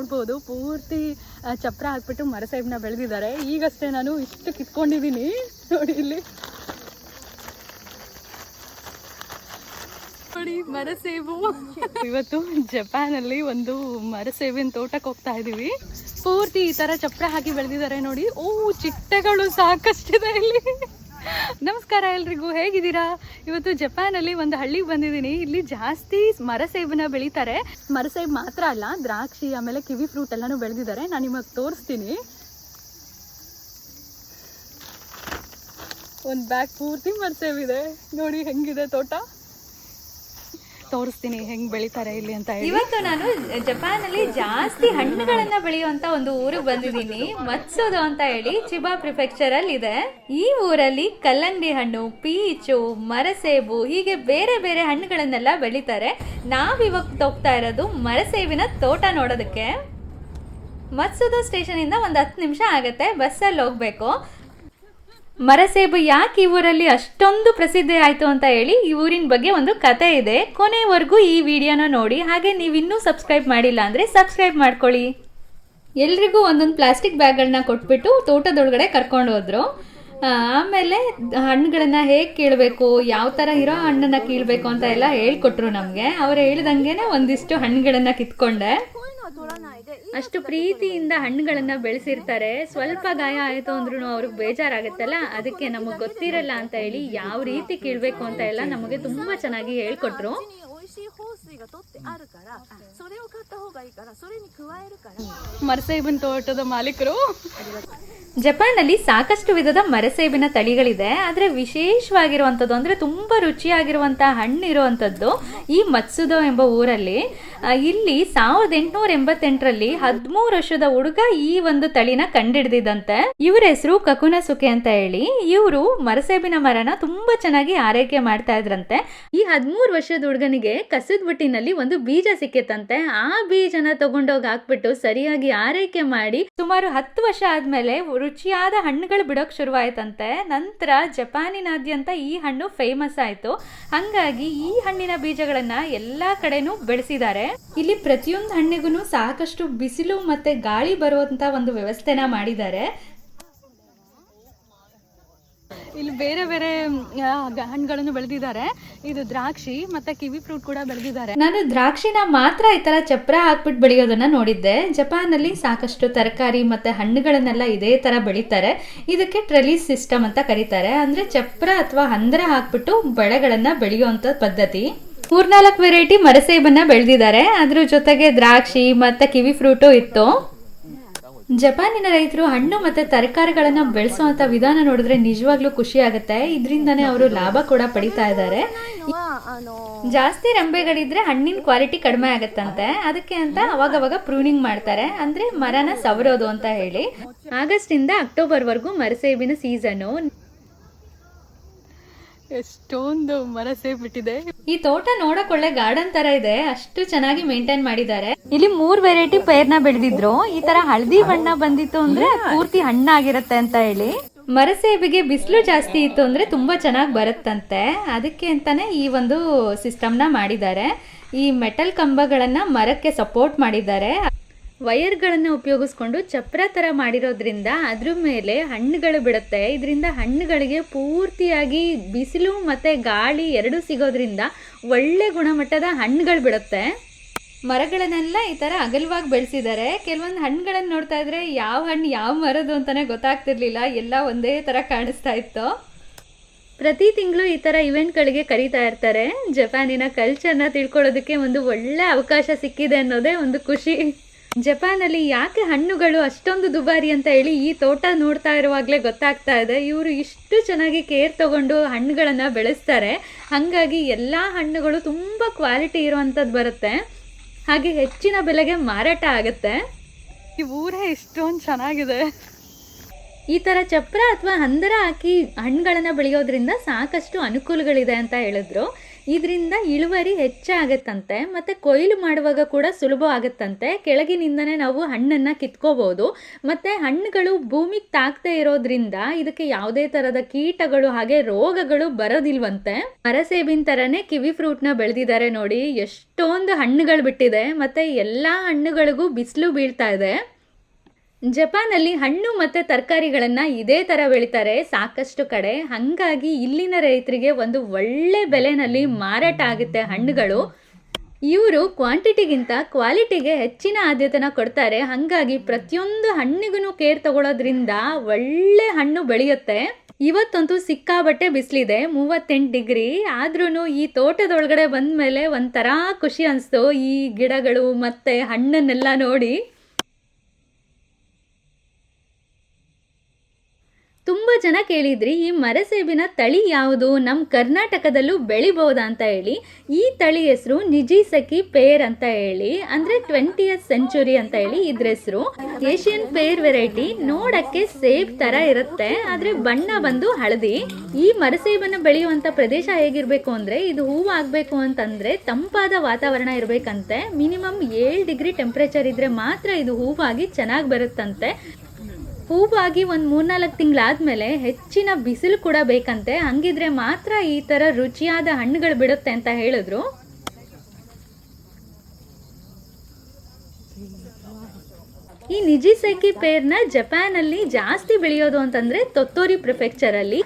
ನೋಡ್ಬೋದು ಪೂರ್ತಿ ಚಪ್ರ ಹಾಕ್ಬಿಟ್ಟು ಮರಸೇಬನ್ನ ಬೆಳೆದಿದ್ದಾರೆ. ಈಗಷ್ಟೇ ನಾನು ಇಷ್ಟು ಕಿತ್ಕೊಂಡಿದ್ದೀನಿ ನೋಡಿ ಇಲ್ಲಿ ನೋಡಿ ಮರಸೇಬು. ಇವತ್ತು ಜಪಾನಲ್ಲಿ ಒಂದು ಮರಸೇಬಿನ ತೋಟಕ್ಕೆ ಹೋಗ್ತಾ ಇದೀವಿ. ಪೂರ್ತಿ ಈ ತರ ಚಪ್ರ ಹಾಕಿ ಬೆಳೆದಿದ್ದಾರೆ ನೋಡಿ. ಚಿಟ್ಟೆಗಳು ಸಾಕಷ್ಟಿದೆ ಇಲ್ಲಿ. ನಮಸ್ಕಾರ ಎಲ್ರಿಗೂ, ಹೇಗಿದ್ದೀರಾ? ಇವತ್ತು ಜಪಾನಲ್ಲಿ ಒಂದು ಹಳ್ಳಿಗೆ ಬಂದಿದ್ದೀನಿ. ಇಲ್ಲಿ ಜಾಸ್ತಿ ಮರಸೇಬನ್ನ ಬೆಳೀತಾರೆ. ಮರಸೇಬ್ ಮಾತ್ರ ಅಲ್ಲ, ದ್ರಾಕ್ಷಿ ಆಮೇಲೆ ಕಿವಿ ಫ್ರೂಟ್ ಎಲ್ಲಾನು ಬೆಳೆದಿದ್ದಾರೆ. ನಾನು ನಿಮಗೆ ತೋರಿಸ್ತೀನಿ. ಒಂದು ಬ್ಯಾಗ್ ಪೂರ್ತಿ ಮರಸೇಬ್ ಇದೆ ನೋಡಿ, ಹೆಂಗಿದೆ ತೋಟ ತೋರಿಸ್ತೀನಿ ಹೆಂಗ್ ಬೆಳಿತಾರೆ ಇಲ್ಲಿ ಅಂತ ಹೇಳಿ. ಇವತ್ತು ನಾನು ಜಪಾನಲ್ಲಿ ಜಾಸ್ತಿ ಹಣ್ಣುಗಳನ್ನ ಬೆಳೆಯುವಂತ ಒಂದು ಊರಿಗೆ ಬಂದಿದ್ದೀನಿ. ಮತ್ಸುದೋ ಅಂತ ಹೇಳಿ ಚಿಬಾ ಪ್ರಿಫೆಕ್ಚರ್ ಅಲ್ಲಿ ಇದೆ. ಈ ಊರಲ್ಲಿ ಕಲ್ಲಂಗಡಿ ಹಣ್ಣು, ಪೀಚು, ಮರಸೇಬು ಹೀಗೆ ಬೇರೆ ಬೇರೆ ಹಣ್ಣುಗಳನ್ನೆಲ್ಲ ಬೆಳಿತಾರೆ. ನಾವಿವತ್ತು ಹೋಗ್ತಾ ಇರೋದು ಮರಸೇಬಿನ ತೋಟ ನೋಡೋದಕ್ಕೆ. ಮತ್ಸುದೋ ಸ್ಟೇಷನ್ ಇಂದ ಒಂದು 10 ನಿಮಿಷ ಆಗತ್ತೆ, ಬಸ್ಸಲ್ಲಿ ಹೋಗ್ಬೇಕು. ಮರಸೇಬು ಯಾಕೆ ಈ ಊರಲ್ಲಿ ಅಷ್ಟೊಂದು ಪ್ರಸಿದ್ಧಿ ಆಯಿತು ಅಂತ ಹೇಳಿ ಈ ಊರಿನ ಬಗ್ಗೆ ಒಂದು ಕತೆ ಇದೆ. ಕೊನೆವರೆಗೂ ಈ ವಿಡಿಯೋನ ನೋಡಿ. ಹಾಗೆ ನೀವು ಇನ್ನೂ ಸಬ್ಸ್ಕ್ರೈಬ್ ಮಾಡಿಲ್ಲ ಅಂದರೆ ಸಬ್ಸ್ಕ್ರೈಬ್ ಮಾಡ್ಕೊಳ್ಳಿ. ಎಲ್ರಿಗೂ ಒಂದೊಂದು ಪ್ಲಾಸ್ಟಿಕ್ ಬ್ಯಾಗ್ಗಳನ್ನ ಕೊಟ್ಬಿಟ್ಟು ತೋಟದೊಳಗಡೆ ಕರ್ಕೊಂಡು ಹೋದ್ರು. ಆಮೇಲೆ ಹಣ್ಣುಗಳನ್ನ ಹೇಗೆ ಕೀಳಬೇಕು, ಯಾವ ಥರ ಇರೋ ಹಣ್ಣನ್ನು ಕೀಳಬೇಕು ಅಂತ ಎಲ್ಲ ಹೇಳ್ಕೊಟ್ರು ನಮಗೆ. ಅವ್ರು ಹೇಳ್ದಂಗೆ ಒಂದಿಷ್ಟು ಹಣ್ಣುಗಳನ್ನ ಕಿತ್ಕೊಂಡೆ. ಅಷ್ಟು ಪ್ರೀತಿಯಿಂದ ಹಣ್ಣುಗಳನ್ನ ಬೆಳೆಸಿರ್ತಾರೆ. ಸ್ವಲ್ಪ ಗಾಯ ಆಯಿತು ಅಂದ್ರೂ ಅವ್ರಿಗೆ ಬೇಜಾರಾಗತ್ತಲ್ಲ, ಅದಕ್ಕೆ ನಮಗೆ ಗೊತ್ತಿರಲ್ಲ ಅಂತ ಹೇಳಿ ಯಾವ ರೀತಿ ಕೀಳ್ಬೇಕು ಅಂತ ಎಲ್ಲ ನಮಗೆ ತುಂಬಾ ಚೆನ್ನಾಗಿ ಹೇಳ್ಕೊಟ್ರು. ಮರಸೇಬಿನ ತೋಟದ ಮಾಲೀಕರು. ಜಪಾನ್ನಲ್ಲಿ ಸಾಕಷ್ಟು ವಿಧದ ಮರಸೇಬಿನ ತಳಿಗಳಿದೆ. ಆದರೆ ವಿಶೇಷವಾಗಿರುವಂಥದ್ದು ಅಂದರೆ ತುಂಬ ರುಚಿಯಾಗಿರುವಂತಹ ಹಣ್ಣು ಇರುವಂಥದ್ದು ಈ ಮತ್ಸುದೋ ಎಂಬ ಊರಲ್ಲಿ. ಇಲ್ಲಿ 1888ರಲ್ಲಿ 13 ವರ್ಷದ ಹುಡುಗ ಈ ಒಂದು ತಳಿನ ಕಂಡಿಡ್ದಿದ್ದಂತೆ. ಇವ್ರ ಹೆಸರು ಕಕುನಸುಕೆ ಅಂತ ಹೇಳಿ. ಇವರು ಮರಸೇಬಿನ ಮರನ ತುಂಬಾ ಚೆನ್ನಾಗಿ ಆರೈಕೆ ಮಾಡ್ತಾ ಇದ್ರಂತೆ. ಈ 13 ವರ್ಷದ ಹುಡುಗನಿಗೆ ಕಸದ ಬುಟ್ಟಿನಲ್ಲಿ ಒಂದು ಬೀಜ ಸಿಕ್ಕಿತ್ತಂತೆ. ಆ ಬೀಜನ ತಗೊಂಡೋಗಿ ಹಾಕ್ಬಿಟ್ಟು ಸರಿಯಾಗಿ ಆರೈಕೆ ಮಾಡಿ ಸುಮಾರು 10 ವರ್ಷ ಆದ್ಮೇಲೆ ರುಚಿಯಾದ ಹಣ್ಣುಗಳು ಬಿಡೋಕ್ ಶುರುವಾಯ್ತಂತೆ. ನಂತರ ಜಪಾನಿನಾದ್ಯಂತ ಈ ಹಣ್ಣು ಫೇಮಸ್ ಆಯ್ತು. ಹಂಗಾಗಿ ಈ ಹಣ್ಣಿನ ಬೀಜಗಳನ್ನ ಎಲ್ಲಾ ಕಡೆನೂ ಬೆಳೆಸಿದ್ದಾರೆ. ಇಲ್ಲಿ ಪ್ರತಿಯೊಂದು ಹಣ್ಣಿಗೂ ಸಾಕಷ್ಟು ಬಿಸಿಲು ಮತ್ತೆ ಗಾಳಿ ಬರುವಂತ ಒಂದು ವ್ಯವಸ್ಥೆನ ಮಾಡಿದ್ದಾರೆ. ಇಲ್ಲಿ ಬೇರೆ ಬೇರೆ ಹಣ್ಣುಗಳನ್ನು ಬೆಳೆದಿದ್ದಾರೆ. ಇದು ದ್ರಾಕ್ಷಿ ಮತ್ತೆ ಕಿವಿ ಫ್ರೂಟ್ ಕೂಡ ಬೆಳೆದಿದ್ದಾರೆ. ನಾನು ದ್ರಾಕ್ಷಿನ ಮಾತ್ರ ಈ ತರ ಚಪ್ರ ಹಾಕ್ಬಿಟ್ಟು ಬೆಳೆಯೋದನ್ನ ನೋಡಿದ್ದೆ. ಜಪಾನಲ್ಲಿ ಸಾಕಷ್ಟು ತರಕಾರಿ ಮತ್ತೆ ಹಣ್ಣುಗಳನ್ನೆಲ್ಲ ಇದೇ ತರ ಬೆಳೀತಾರೆ. ಇದಕ್ಕೆ ಟ್ರೆಲಿಸ್ ಸಿಸ್ಟಮ್ ಅಂತ ಕರೀತಾರೆ. ಅಂದ್ರೆ ಚಪ್ರ ಅಥವಾ ಹಂದರ ಹಾಕ್ಬಿಟ್ಟು ಬೆಳೆಗಳನ್ನ ಬೆಳೆಯುವಂತ ಪದ್ಧತಿ. 3-4 ವೆರೈಟಿ ಮರಸೇಬನ್ನ ಬೆಳೆದಿದ್ದಾರೆ. ಅದ್ರ ಜೊತೆಗೆ ದ್ರಾಕ್ಷಿ ಮತ್ತೆ ಕಿವಿ ಫ್ರೂಟು ಇತ್ತು. ಜಪಾನಿನ ರೈತರು ಹಣ್ಣು ಮತ್ತೆ ತರಕಾರಿಗಳನ್ನ ಬೆಳೆಸುವಂತ ವಿಧಾನ ನೋಡಿದ್ರೆ ನಿಜವಾಗ್ಲೂ ಖುಷಿ ಆಗುತ್ತೆ. ಇದರಿಂದಾನೇ ಅವರು ಲಾಭ ಕೂಡ ಪಡಿತಾ ಇದ್ದಾರೆ. ಜಾಸ್ತಿ ರಂಬೆಗಳಿದ್ರೆ ಹಣ್ಣಿನ ಕ್ವಾಲಿಟಿ ಕಡಿಮೆ ಆಗತ್ತಂತೆ. ಅದಕ್ಕೆ ಅಂತ ಅವಾಗವಾಗ ಪ್ರೂನಿಂಗ್ ಮಾಡ್ತಾರೆ, ಅಂದ್ರೆ ಮರನ ಸವರೋದು ಅಂತ ಹೇಳಿ. ಆಗಸ್ಟ್ ಇಂದ ಅಕ್ಟೋಬರ್ ವರೆಗೂ ಮರಸೇಬಿನ ಸೀಸನ್. ಎಷ್ಟೊಂದು ಮರಸೇಬ್ ಬಿಟ್ಟಿದೆ. ಈ ತೋಟ ನೋಡಕ್ ಒಳ್ಳೆ ಗಾರ್ಡನ್ ತರ ಇದೆ. ಅಷ್ಟು ಚೆನ್ನಾಗಿ ಮೇಂಟೈನ್ ಮಾಡಿದ್ದಾರೆ. ಇಲ್ಲಿ 3 ವೆರೈಟಿ ಪೇರ್ನ ಬೆಳೆದಿದ್ರು. ಈ ತರ ಹಳದಿ ಬಣ್ಣ ಬಂದಿತ್ತು ಅಂದ್ರೆ ಪೂರ್ತಿ ಹಣ್ಣಾಗಿರತ್ತೆ ಅಂತ ಹೇಳಿ. ಮರಸೇಬಿಗೆ ಬಿಸಿಲು ಜಾಸ್ತಿ ಇತ್ತು ಅಂದ್ರೆ ತುಂಬಾ ಚೆನ್ನಾಗಿ ಬರುತ್ತಂತೆ. ಅದಕ್ಕೆ ಅಂತಾನೆ ಈ ಒಂದು ಸಿಸ್ಟಮ್ ನ ಮಾಡಿದ್ದಾರೆ. ಈ ಮೆಟಲ್ ಕಂಬಗಳನ್ನ ಮರಕ್ಕೆ ಸಪೋರ್ಟ್ ಮಾಡಿದ್ದಾರೆ. ವೈರ್ಗಳನ್ನು ಉಪಯೋಗಿಸ್ಕೊಂಡು ಚಪ್ರ ಥರ ಮಾಡಿರೋದ್ರಿಂದ ಅದ್ರ ಮೇಲೆ ಹಣ್ಣುಗಳು ಬಿಡುತ್ತೆ. ಇದರಿಂದ ಹಣ್ಣುಗಳಿಗೆ ಪೂರ್ತಿಯಾಗಿ ಬಿಸಿಲು ಮತ್ತು ಗಾಳಿ ಎರಡೂ ಸಿಗೋದ್ರಿಂದ ಒಳ್ಳೆ ಗುಣಮಟ್ಟದ ಹಣ್ಣುಗಳು ಬಿಡುತ್ತೆ. ಮರಗಳನ್ನೆಲ್ಲ ಈ ಥರ ಅಗಲವಾಗಿ ಬೆಳೆಸಿದ್ದಾರೆ. ಕೆಲವೊಂದು ಹಣ್ಣುಗಳನ್ನು ನೋಡ್ತಾ ಇದ್ರೆ ಯಾವ ಹಣ್ಣು ಯಾವ ಮರದು ಅಂತಲೇ ಗೊತ್ತಾಗ್ತಿರ್ಲಿಲ್ಲ. ಎಲ್ಲ ಒಂದೇ ಥರ ಕಾಣಿಸ್ತಾ ಇತ್ತು. ಪ್ರತಿ ತಿಂಗಳು ಈ ಥರ ಇವೆಂಟ್ಗಳಿಗೆ ಕರೀತಾ ಇರ್ತಾರೆ. ಜಪಾನಿನ ಕಲ್ಚರ್ನ ತಿಳ್ಕೊಳ್ಳೋದಕ್ಕೆ ಒಂದು ಒಳ್ಳೆ ಅವಕಾಶ ಸಿಕ್ಕಿದೆ ಅನ್ನೋದೇ ಒಂದು ಖುಷಿ. ಜಪಾನಲ್ಲಿ ಯಾಕೆ ಹಣ್ಣುಗಳು ಅಷ್ಟೊಂದು ದುಬಾರಿ ಅಂತ ಹೇಳಿ ಈ ತೋಟ ನೋಡ್ತಾ ಇರುವಾಗಲೇ ಗೊತ್ತಾಗ್ತಾ ಇದೆ. ಇವರು ಇಷ್ಟು ಚೆನ್ನಾಗಿ ಕೇರ್ ತಗೊಂಡು ಹಣ್ಣುಗಳನ್ನು ಬೆಳೆಸ್ತಾರೆ. ಹಾಗಾಗಿ ಎಲ್ಲ ಹಣ್ಣುಗಳು ತುಂಬ ಕ್ವಾಲಿಟಿ ಇರುವಂಥದ್ದು ಬರುತ್ತೆ. ಹಾಗೆ ಹೆಚ್ಚಿನ ಬೆಲೆಗೆ ಮಾರಾಟ ಆಗುತ್ತೆ. ಈ ಊರೇ ಇಷ್ಟೊಂದು ಚೆನ್ನಾಗಿದೆ. ಈ ಥರ ಚಪ್ರ ಅಥವಾ ಹಂದರ ಹಾಕಿ ಹಣ್ಣುಗಳನ್ನು ಬೆಳೆಯೋದ್ರಿಂದ ಸಾಕಷ್ಟು ಅನುಕೂಲಗಳಿದೆ ಅಂತ ಹೇಳಿದ್ರು. ಇದರಿಂದ ಇಳುವರಿ ಹೆಚ್ಚಾಗತ್ತಂತೆ ಮತ್ತು ಕೊಯ್ಲು ಮಾಡುವಾಗ ಕೂಡ ಸುಲಭ ಆಗುತ್ತಂತೆ. ಕೆಳಗಿನಿಂದನೇ ನಾವು ಹಣ್ಣನ್ನು ಕಿತ್ಕೋಬೋದು. ಮತ್ತು ಹಣ್ಣುಗಳು ಭೂಮಿಗೆ ತಾಕದೇ ಇರೋದ್ರಿಂದ ಇದಕ್ಕೆ ಯಾವುದೇ ಥರದ ಕೀಟಗಳು ಹಾಗೆ ರೋಗಗಳು ಬರೋದಿಲ್ವಂತೆ. ಮರಸೇಬಿನ ಥರನೇ ಕಿವಿ ಫ್ರೂಟ್ನ ಬೆಳೆದಿದ್ದಾರೆ ನೋಡಿ. ಎಷ್ಟೊಂದು ಹಣ್ಣುಗಳು ಬಿಟ್ಟಿದೆ ಮತ್ತು ಎಲ್ಲ ಹಣ್ಣುಗಳಿಗೂ ಬಿಸಿಲು ಬೀಳ್ತಾ ಇದೆ. ಜಪಾನಲ್ಲಿ ಹಣ್ಣು ಮತ್ತು ತರಕಾರಿಗಳನ್ನು ಇದೇ ಥರ ಬೆಳೀತಾರೆ ಸಾಕಷ್ಟು ಕಡೆ. ಹಾಗಾಗಿ ಇಲ್ಲಿನ ರೈತರಿಗೆ ಒಂದು ಒಳ್ಳೆ ಬೆಲೆನಲ್ಲಿ ಮಾರಾಟ ಆಗುತ್ತೆ ಹಣ್ಣುಗಳು. ಇವರು ಕ್ವಾಂಟಿಟಿಗಿಂತ ಕ್ವಾಲಿಟಿಗೆ ಹೆಚ್ಚಿನ ಆದ್ಯತೆನ ಕೊಡ್ತಾರೆ. ಹಾಗಾಗಿ ಪ್ರತಿಯೊಂದು ಹಣ್ಣಿಗೂ ಕೇರ್ ತಗೊಳ್ಳೋದ್ರಿಂದ ಒಳ್ಳೆ ಹಣ್ಣು ಬೆಳೆಯುತ್ತೆ. ಇವತ್ತಂತೂ ಸಿಕ್ಕಾಬಟ್ಟೆ ಬಿಸಿಲಿದೆ, 38 ಡಿಗ್ರಿ. ಆದ್ರೂ ಈ ತೋಟದೊಳಗಡೆ ಬಂದ ಮೇಲೆ ಒಂಥರ ಖುಷಿ ಅನಿಸ್ತು ಈ ಗಿಡಗಳು ಮತ್ತು ಹಣ್ಣನ್ನೆಲ್ಲ ನೋಡಿ. ತುಂಬ ಜನ ಕೇಳಿದ್ರಿ ಈ ಮರಸೇಬಿನ ತಳಿ ಯಾವುದು, ನಮ್ಮ ಕರ್ನಾಟಕದಲ್ಲೂ ಬೆಳಿಬೋದಾ ಅಂತ ಹೇಳಿ. ಈ ತಳಿ ಹೆಸರು ನಿಜಿಸಕಿ ಪೇರ್ ಅಂತ ಹೇಳಿ, ಅಂದರೆ 20th ಸೆಂಚುರಿ ಅಂತ ಹೇಳಿ ಇದ್ರ ಹೆಸರು. Asian pear variety. ನೋಡಕ್ಕೆ ಸೇಬ್ ಥರ ಇರುತ್ತೆ, ಆದರೆ ಬಣ್ಣ ಬಂದು ಹಳದಿ. ಈ ಮರಸೇಬನ್ನು ಬೆಳೆಯುವಂಥ ಪ್ರದೇಶ ಹೇಗಿರಬೇಕು ಅಂದರೆ, ಇದು ಹೂವು ಆಗಬೇಕು ಅಂತಂದರೆ ತಂಪಾದ ವಾತಾವರಣ ಇರಬೇಕಂತೆ. ಮಿನಿಮಮ್ 7 ಡಿಗ್ರಿ ಟೆಂಪ್ರೇಚರ್ ಇದ್ದರೆ ಮಾತ್ರ ಇದು ಹೂವಾಗಿ ಚೆನ್ನಾಗಿ ಬರುತ್ತಂತೆ. ಹೂವಾಗಿ ಒಂದು 3-4 ತಿಂಗಳಾದ್ಮೇಲೆ ಹೆಚ್ಚಿನ ಬಿಸಿಲು ಕೂಡ ಬೇಕಂತೆ. ಹಂಗಿದ್ರೆ ಮಾತ್ರ ಈ ಥರ ರುಚಿಯಾದ ಹಣ್ಣುಗಳು ಬಿಡುತ್ತೆ ಅಂತ ಹೇಳಿದ್ರು. ಈ ನಿಜಿಸೆಕಿ ಪೇರ್ನ ಜಪಾನಲ್ಲಿ ಜಾಸ್ತಿ ಬೆಳೆಯೋದು ಅಂತಂದರೆ ತೊತ್ತೋರಿ ಪ್ರಿಫೆಕ್ಚರಲ್ಲಿ.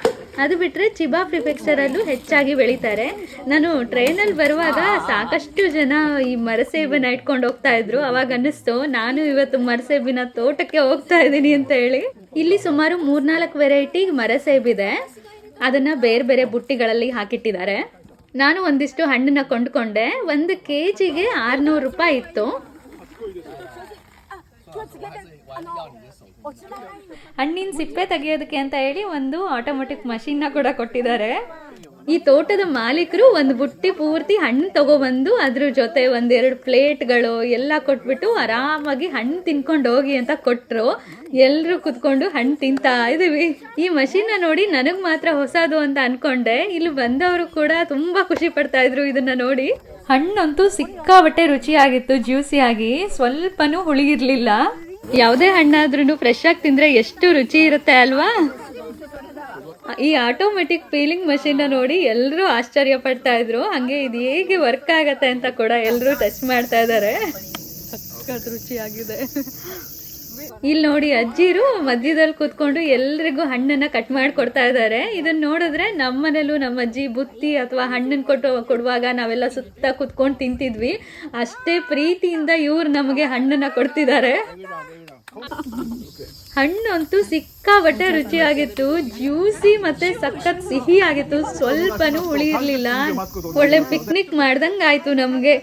ಅದು ಬಿಟ್ಟರೆ ಚಿಬಾ ಪ್ರಿಫೆಕ್ಚರಲ್ಲೂ ಹೆಚ್ಚಾಗಿ ಬೆಳೀತಾರೆ. ನಾನು ಟ್ರೈನಲ್ಲಿ ಬರುವಾಗ ಸಾಕಷ್ಟು ಜನ ಈ ಮರಸೇಬನ್ನ ಇಟ್ಕೊಂಡು ಹೋಗ್ತಾ ಇದ್ರು. ಅವಾಗ ಅನ್ನಿಸ್ತು ನಾನು ಇವತ್ತು ಮರಸೇಬಿನ ತೋಟಕ್ಕೆ ಹೋಗ್ತಾ ಇದ್ದೀನಿ ಅಂತ ಹೇಳಿ. ಇಲ್ಲಿ ಸುಮಾರು 3-4 ವೆರೈಟಿ ಮರಸೇಬಿದೆ. ಅದನ್ನು ಬೇರೆ ಬೇರೆ ಬುಟ್ಟಿಗಳಲ್ಲಿ ಹಾಕಿಟ್ಟಿದ್ದಾರೆ. ನಾನು ಒಂದಿಷ್ಟು ಹಣ್ಣನ್ನ ಕೊಂಡ್ಕೊಂಡೆ. 1 kgಗೆ 600 ರೂಪಾಯಿ ಇತ್ತು. ಹಣ್ಣಿನ ಸಿಪ್ಪೆ ತೆಗೆಯೋದಕ್ಕೆ ಅಂತ ಹೇಳಿ ಒಂದು ಆಟೋಮೆಟಿಕ್ ಮಷೀನ್ನ ಕೂಡ ಕೊಟ್ಟಿದ್ದಾರೆ. ಈ ತೋಟದ ಮಾಲೀಕರು ಒಂದು ಬುಟ್ಟಿ ಪೂರ್ತಿ ಹಣ್ಣು ತಗೊಬಂದು ಅದ್ರ ಜೊತೆ 1-2 ಪ್ಲೇಟ್ಗಳು ಎಲ್ಲ ಕೊಟ್ಬಿಟ್ಟು ಆರಾಮಾಗಿ ಹಣ್ಣು ತಿನ್ಕೊಂಡು ಹೋಗಿ ಅಂತ ಕೊಟ್ಟರು. ಎಲ್ಲರೂ ಕುತ್ಕೊಂಡು ಹಣ್ಣು ತಿಂತಾ ಇದೀವಿ. ಈ ಮಷೀನ್ನ ನೋಡಿ ನನಗೆ ಮಾತ್ರ ಹೊಸದು ಅಂತ ಅನ್ಕೊಂಡೆ. ಇಲ್ಲಿ ಬಂದವರು ಕೂಡ ತುಂಬಾ ಖುಷಿ ಪಡ್ತಾ ಇದ್ರು ಇದನ್ನ ನೋಡಿ. ಹಣ್ಣಂತೂ ಸಿಕ್ಕಾಬಟ್ಟೆ ರುಚಿಯಾಗಿತ್ತು, ಜ್ಯೂಸಿಯಾಗಿ, ಸ್ವಲ್ಪನೂ ಹುಳಿಗಿರ್ಲಿಲ್ಲ. ಯಾವುದೇ ಹಣ್ಣಾದ್ರೂ ಫ್ರೆಶ್ ಆಗಿ ತಿಂದ್ರೆ ಎಷ್ಟು ರುಚಿ ಇರುತ್ತೆ ಅಲ್ವಾ. ಈ ಆಟೋಮೆಟಿಕ್ ಪೀಲಿಂಗ್ ಮಷೀನ್ ನೋಡಿ ಎಲ್ಲರೂ ಆಶ್ಚರ್ಯ ಪಡ್ತಾ ಇದ್ರು. ಹಂಗೆ ಇದು ಹೇಗೆ ವರ್ಕ್ ಆಗತ್ತೆ ಅಂತ ಕೂಡ ಎಲ್ಲರೂ ಟಚ್ ಮಾಡ್ತಾ ಇದ್ದಾರೆ. ಸಖತ್ ರುಚಿಯಾಗಿದೆ. ಇಲ್ಲಿ ನೋಡಿ ಅಜ್ಜಿರು ಮಧ್ಯದಲ್ಲಿ ಕೂತ್ಕೊಂಡು ಎಲ್ರಿಗೂ ಹಣ್ಣನ್ನ ಕಟ್ ಮಾಡಿ ಕೊಡ್ತಾ ಇದ್ದಾರೆ. ಇದನ್ನ ನೋಡಿದ್ರೆ ನಮ್ಮನೇಲೂ ನಮ್ಮ ಅಜ್ಜಿ ಬುತ್ತಿ ಅಥವಾ ಹಣ್ಣನ್ನು ಕೊಡುವಾಗ ನಾವೆಲ್ಲ ಸುತ್ತ ಕೂತ್ಕೊಂಡು ತಿಂತಿದ್ವಿ. ಅಷ್ಟೇ ಪ್ರೀತಿಯಿಂದ ಇವ್ರು ನಮಗೆ ಹಣ್ಣನ್ನ ಕೊಡ್ತಿದ್ದಾರೆ. ಹಣ್ಣು ಅಂತೂ ಸಿಕ್ಕಾಬಟ್ಟೆ ರುಚಿಯಾಗಿತ್ತು, ಜ್ಯೂಸಿ ಮತ್ತೆ ಸಖತ್ ಸಿಹಿ ಆಗಿತ್ತು, ಸ್ವಲ್ಪನೂ ಹುಳಿ ಇರ್ಲಿಲ್ಲ. ಒಳ್ಳೆ ಪಿಕ್ನಿಕ್ ಮಾಡ್ದಂಗೆ ಆಯ್ತು ನಮಗೆ.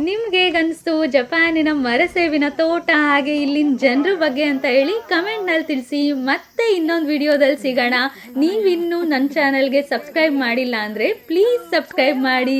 ನಿಮ್ಗೆ ಹೇಗನ್ನಿಸ್ತು ಜಪಾನಿನ ಮರಸೇಬಿನ ತೋಟ ಹಾಗೆ ಇಲ್ಲಿನ ಜನರ ಬಗ್ಗೆ ಅಂತ ಹೇಳಿ ಕಮೆಂಟ್ನಲ್ಲಿ ತಿಳಿಸಿ. ಮತ್ತೆ ಇನ್ನೊಂದು ವಿಡಿಯೋದಲ್ಲಿ ಸಿಗೋಣ. ನೀವಿನ್ನೂ ನನ್ನ ಚಾನಲ್ಗೆ ಸಬ್ಸ್ಕ್ರೈಬ್ ಮಾಡಿಲ್ಲ ಅಂದರೆ ಪ್ಲೀಸ್ ಸಬ್ಸ್ಕ್ರೈಬ್ ಮಾಡಿ.